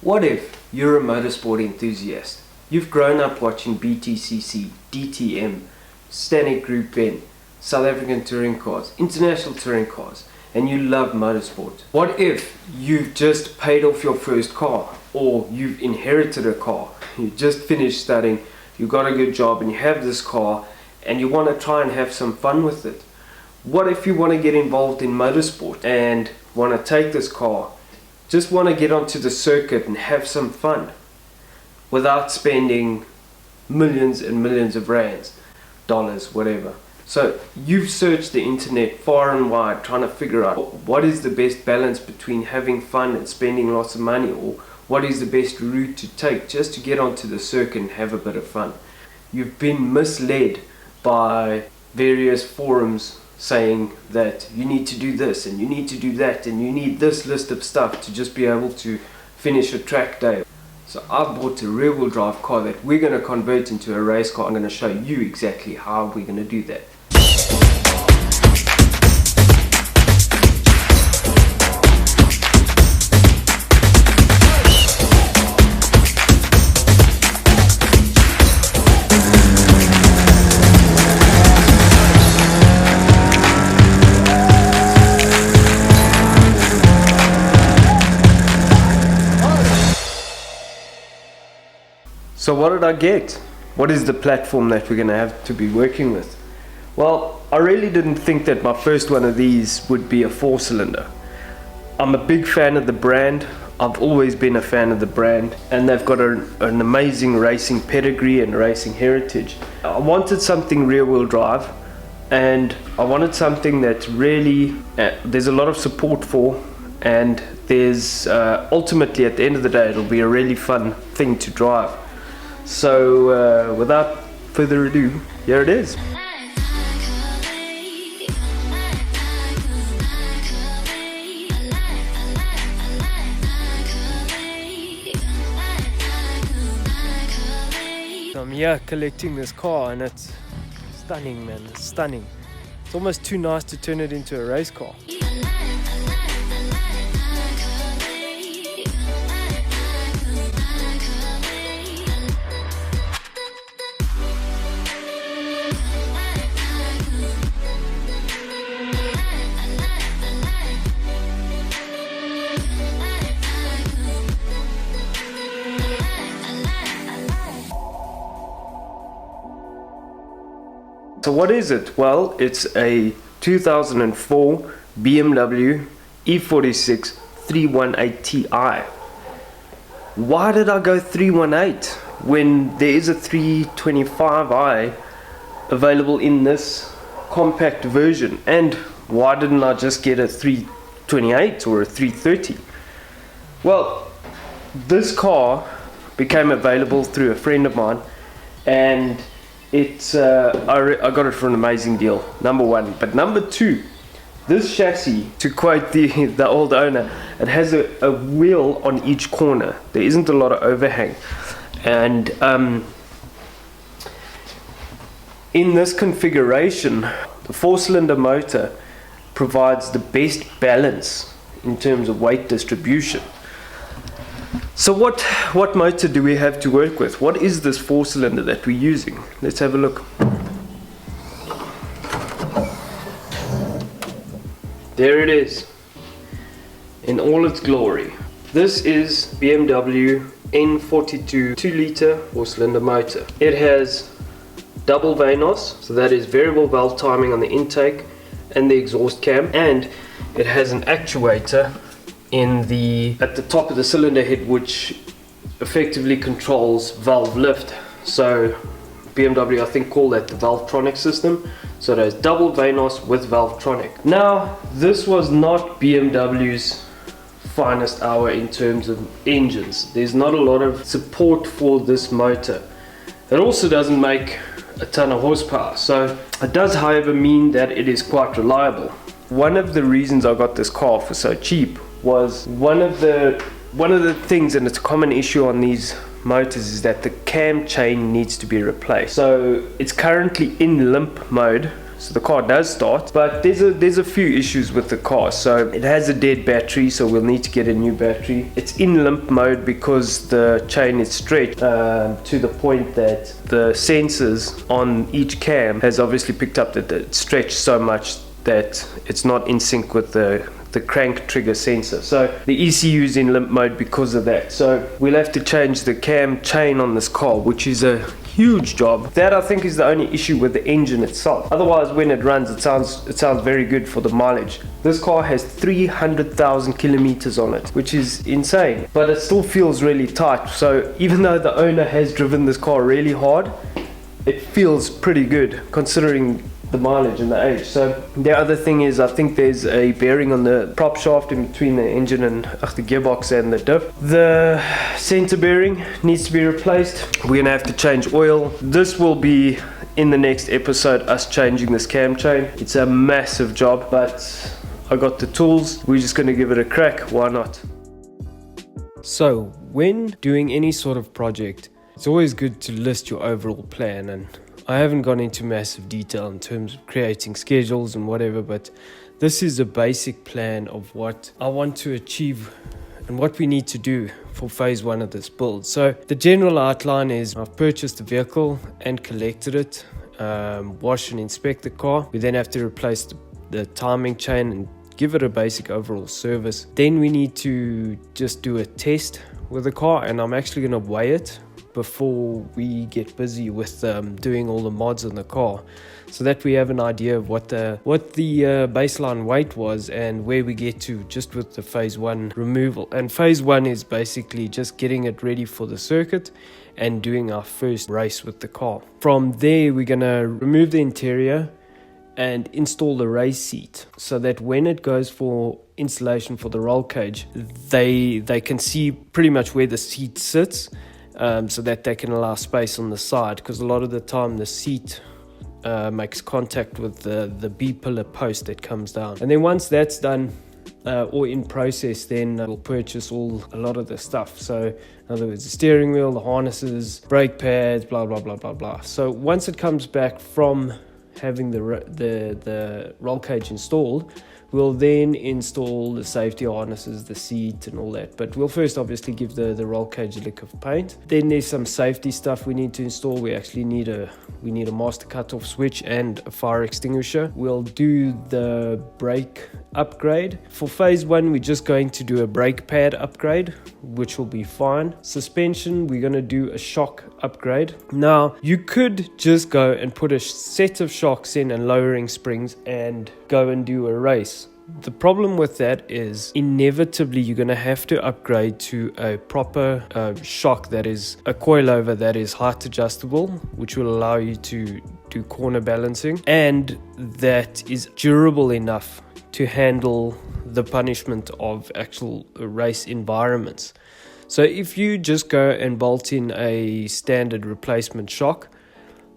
What if you're a motorsport enthusiast? You've grown up watching BTCC, DTM, Stanek Group N, South African touring cars, international touring cars, and you love motorsport. What if you've just paid off your first car, or you've inherited a car, you just finished studying, you got a good job and you have this car and you want to try and have some fun with it? What if you want to get involved in motorsport and want to take this car, just want to get onto the circuit and have some fun without spending millions and millions of rands, dollars, whatever? So you've searched the internet far and wide trying to figure out what is the best balance between having fun and spending lots of money, or what is the best route to take just to get onto the circuit and have a bit of fun. You've been misled by various forums saying that you need to do this and you need to do that and you need this list of stuff to just be able to finish a track day. So I've bought a rear-wheel drive car that we're going to convert into a race car. I'm going to show you exactly how we're going to do that. So what did I get? What is the platform that we're going to have to be working with? Well, I really didn't think that my first one of these would be a 4-cylinder. I'm a big fan of the brand. I've always been a fan of the brand, and they've got an amazing racing pedigree and racing heritage. I wanted something rear-wheel drive, and I wanted something that really there's a lot of support for, and there's ultimately at the end of the day it'll be a really fun thing to drive. So without further ado, here it is. I'm here collecting this car and it's stunning, man. It's stunning. It's almost too nice to turn it into a race car. So what is it? Well, it's a 2004 BMW E46 318 Ti. Why did I go 318 when there is a 325i available in this compact version? And why didn't I just get a 328 or a 330? Well, this car became available through a friend of mine, and it's I got it for an amazing deal, number one. But number two, this chassis, to quote the old owner, it has a wheel on each corner. There isn't a lot of overhang, and in this configuration, the 4-cylinder motor provides the best balance in terms of weight distribution. So what motor do we have to work with? What is this 4-cylinder that we're using? Let's have a look. There it is, in all its glory. This is BMW N42 2-litre 4-cylinder motor. It has double VANOS, so that is variable valve timing on the intake and the exhaust cam, and it has an actuator at the top of the cylinder head, which effectively controls valve lift. So BMW, I think, call that the Valvetronic system. So it has double VANOS with Valvetronic. Now, this was not BMW's finest hour in terms of engines. There's not a lot of support for this motor. It also doesn't make a ton of horsepower, so it does, however, mean that it is quite reliable. One of the reasons I got this car for so cheap was one of the things, and it's a common issue on these motors, is that the cam chain needs to be replaced. So it's currently in limp mode, So the car does start, but there's a few issues with the car. So it has a dead battery, so we'll need to get a new battery. It's in limp mode because the chain is stretched to the point that the sensors on each cam has obviously picked up that it's stretched so much that it's not in sync with the crank trigger sensor. So the ECU is in limp mode because of that. So we'll have to change the cam chain on this car, which is a huge job. That I think is the only issue with the engine itself. Otherwise, when it runs, it sounds very good for the mileage. This car has 300,000 kilometers on it, which is insane, but it still feels really tight. So even though the owner has driven this car really hard, it feels pretty good considering the mileage and the age. So the other thing is, I think there's a bearing on the prop shaft in between the engine and the gearbox and the diff. The center bearing needs to be replaced. We're gonna have to change oil. This will be in the next episode, us changing this cam chain. It's a massive job, but I got the tools. We're just gonna give it a crack. Why not? So when doing any sort of project, it's always good to list your overall plan, and I haven't gone into massive detail in terms of creating schedules and whatever, but this is a basic plan of what I want to achieve and what we need to do for phase 1 of this build. So the general outline is I've purchased the vehicle and collected it, wash and inspect the car. We then have to replace the timing chain and give it a basic overall service. Then we need to just do a test with the car, and I'm actually going to weigh it before we get busy with doing all the mods on the car, so that we have an idea of what the baseline weight was and where we get to just with the phase 1 removal. And phase 1 is basically just getting it ready for the circuit and doing our first race with the car. From there, we're gonna remove the interior and install the race seat, so that when it goes for installation for the roll cage, they can see pretty much where the seat sits, so that they can allow space on the side, because a lot of the time the seat makes contact with the B-pillar post that comes down. And then once that's done or in process, then we'll purchase a lot of the stuff. So in other words, the steering wheel, the harnesses, brake pads, blah blah blah blah blah. So once it comes back from having the roll cage installed, we'll then install the safety harnesses, the seat and all that. But we'll first obviously give the roll cage a lick of paint. Then there's some safety stuff we need to install. We actually need a master cutoff switch and a fire extinguisher. We'll do the brake upgrade. For phase 1, we're just going to do a brake pad upgrade, which will be fine. Suspension, we're going to do a shock upgrade. Now, you could just go and put a set of shocks in and lowering springs and go and do a race. The problem with that is inevitably you're going to have to upgrade to a proper shock that is a coilover that is height adjustable, which will allow you to do corner balancing, and that is durable enough to handle the punishment of actual race environments. So if you just go and bolt in a standard replacement shock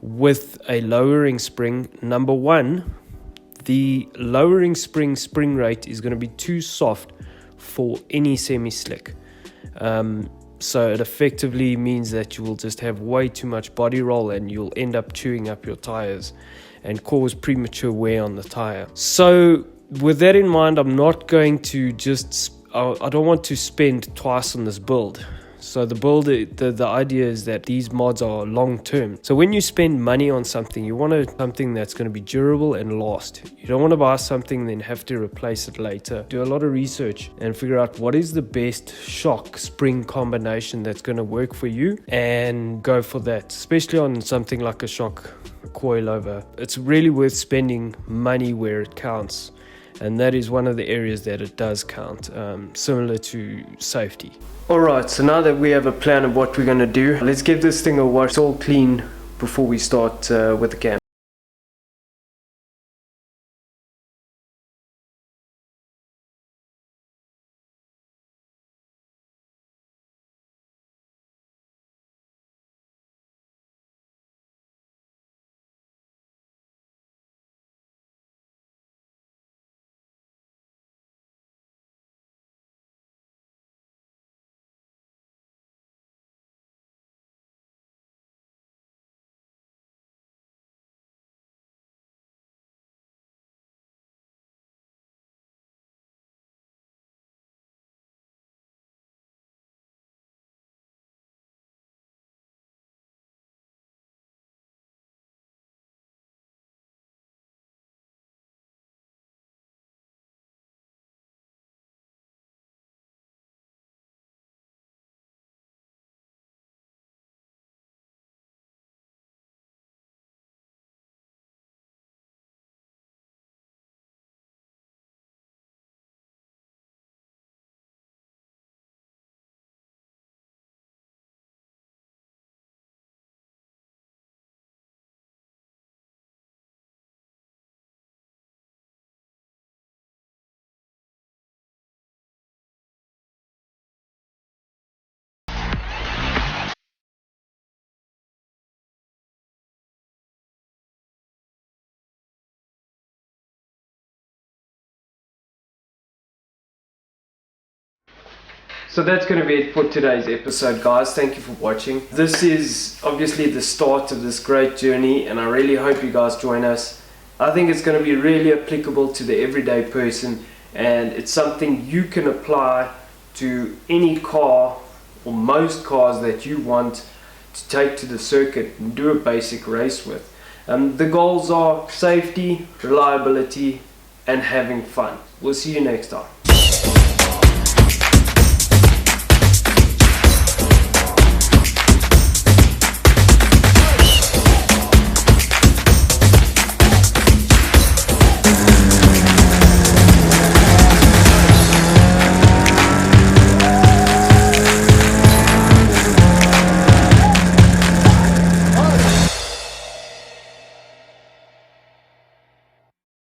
with a lowering spring, number one, the lowering spring rate is going to be too soft for any semi-slick. So it effectively means that you will just have way too much body roll, and you'll end up chewing up your tires and cause premature wear on the tire. So with that in mind, I'm not going to I don't want to spend twice on this build. So the idea is that these mods are long term. So when you spend money on something, you want something that's going to be durable and last. You don't want to buy something and then have to replace it later. Do a lot of research and figure out what is the best shock spring combination that's going to work for you, and go for that, especially on something like a shock coilover. It's really worth spending money where it counts. And that is one of the areas that it does count, similar to safety. Alright, so now that we have a plan of what we're going to do, let's give this thing a wash. It's all clean before we start with the cam. So that's going to be it for today's episode, guys. Thank you for watching. This is obviously the start of this great journey, and I really hope you guys join us. I think it's going to be really applicable to the everyday person, and it's something you can apply to any car or most cars that you want to take to the circuit and do a basic race with. The goals are safety, reliability, and having fun. We'll see you next time.